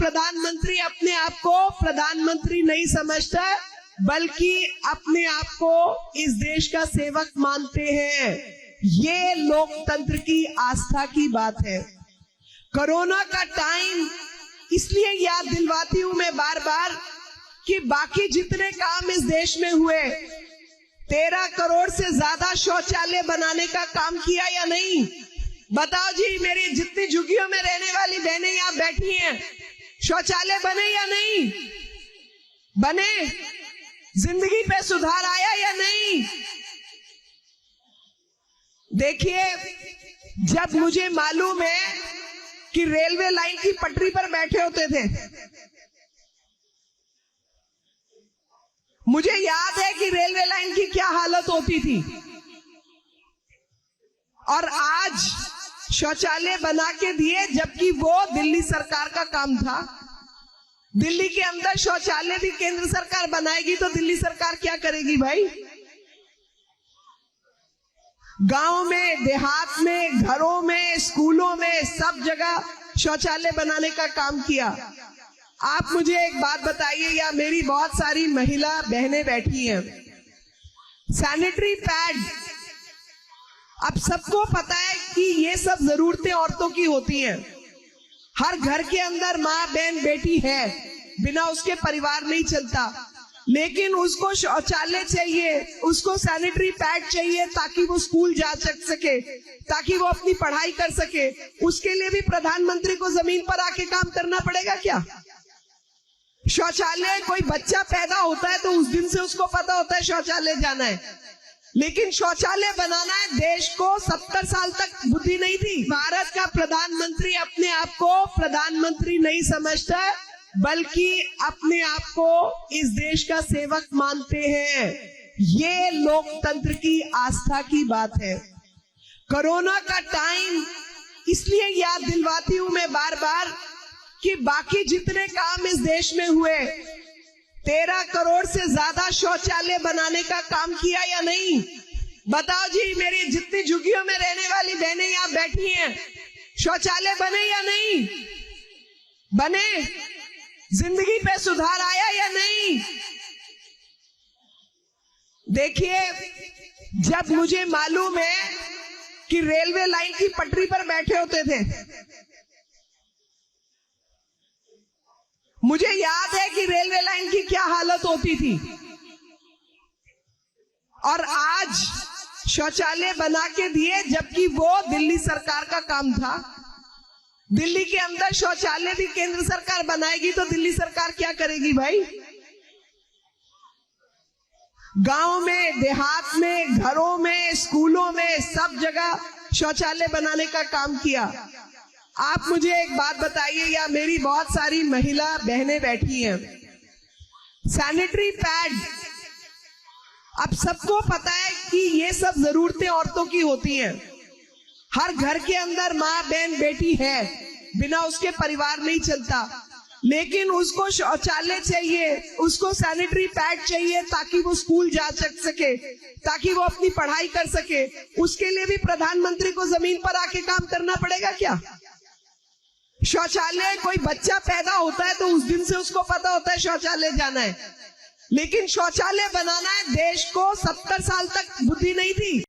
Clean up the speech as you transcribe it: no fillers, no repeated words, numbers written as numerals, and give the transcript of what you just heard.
प्रधानमंत्री अपने आप को प्रधानमंत्री नहीं समझता, बल्कि अपने आप को इस देश का सेवक मानते हैं। ये लोकतंत्र की आस्था की बात है। कोरोना का टाइम इसलिए याद दिलवाती हूं मैं बार बार कि बाकी जितने काम इस देश में हुए, 13 करोड़ से ज्यादा शौचालय बनाने का काम किया या नहीं? बताओ जी, मेरी जितनी झुग्गियों में रहने वाली बहनें यहां बैठी हैं, शौचालय बने या नहीं बने? जिंदगी पे सुधार आया या नहीं? देखिए, जब मुझे मालूम है कि रेलवे लाइन की पटरी पर बैठे होते थे, मुझे याद है कि रेलवे लाइन की क्या हालत होती थी, और आज शौचालय बना के दिए, जबकि वो दिल्ली सरकार का काम था। दिल्ली के अंदर शौचालय भी केंद्र सरकार बनाएगी तो दिल्ली सरकार क्या करेगी भाई? गांव में, देहात में, घरों में, स्कूलों में, सब जगह शौचालय बनाने का काम किया। आप मुझे एक बात बताइए, या मेरी बहुत सारी महिला बहनें बैठी हैं, सैनिटरी पैड, अब सबको पता है कि ये सब जरूरतें औरतों की होती हैं। हर घर के अंदर माँ, बहन, बेटी है, बिना उसके परिवार नहीं चलता, लेकिन उसको शौचालय चाहिए, उसको सैनिटरी पैड चाहिए ताकि वो स्कूल जा सके, ताकि वो अपनी पढ़ाई कर सके। उसके लिए भी प्रधानमंत्री को जमीन पर आके काम करना पड़ेगा क्या? शौचालय, कोई बच्चा पैदा होता है तो उस दिन से उसको पता होता है शौचालय जाना है, लेकिन शौचालय बनाना है, देश को 70 साल तक बुद्धि नहीं थी। भारत का प्रधानमंत्री अपने आप को प्रधानमंत्री नहीं समझता, बल्कि अपने आप को इस देश का सेवक मानते हैं। ये लोकतंत्र की आस्था की बात है। कोरोना का टाइम इसलिए याद दिलवाती हूं मैं बार बार कि बाकी जितने काम इस देश में हुए, 13 करोड़ से ज्यादा शौचालय बनाने का काम किया या नहीं? बताओ जी, मेरी जितनी झुग्गियों में रहने वाली बहनें यहां बैठी हैं, शौचालय बने या नहीं बने? जिंदगी पे सुधार आया या नहीं? देखिए, जब मुझे मालूम है कि रेलवे लाइन की पटरी पर बैठे होते थे, मुझे याद है कि रेलवे लाइन की क्या हालत होती थी, और आज शौचालय बना के दिए, जबकि वो दिल्ली सरकार का काम था। दिल्ली के अंदर शौचालय भी केंद्र सरकार बनाएगी तो दिल्ली सरकार क्या करेगी भाई? गांव में, देहात में, घरों में, स्कूलों में, सब जगह शौचालय बनाने का काम किया। आप मुझे एक बात बताइए, या मेरी बहुत सारी महिला बहनें बैठी हैं, सैनिटरी पैड, अब सबको पता है कि ये सब जरूरतें औरतों की होती हैं। हर घर के अंदर माँ, बहन, बेटी है, बिना उसके परिवार नहीं चलता, लेकिन उसको शौचालय चाहिए, उसको सैनिटरी पैड चाहिए ताकि वो स्कूल जा सके, ताकि वो अपनी पढ़ाई कर सके। उसके लिए भी प्रधानमंत्री को जमीन पर आके काम करना पड़ेगा क्या? शौचालय, कोई बच्चा पैदा होता है तो उस दिन से उसको पता होता है शौचालय जाना है, लेकिन शौचालय बनाना है, देश को 70 साल तक बुद्धि नहीं थी।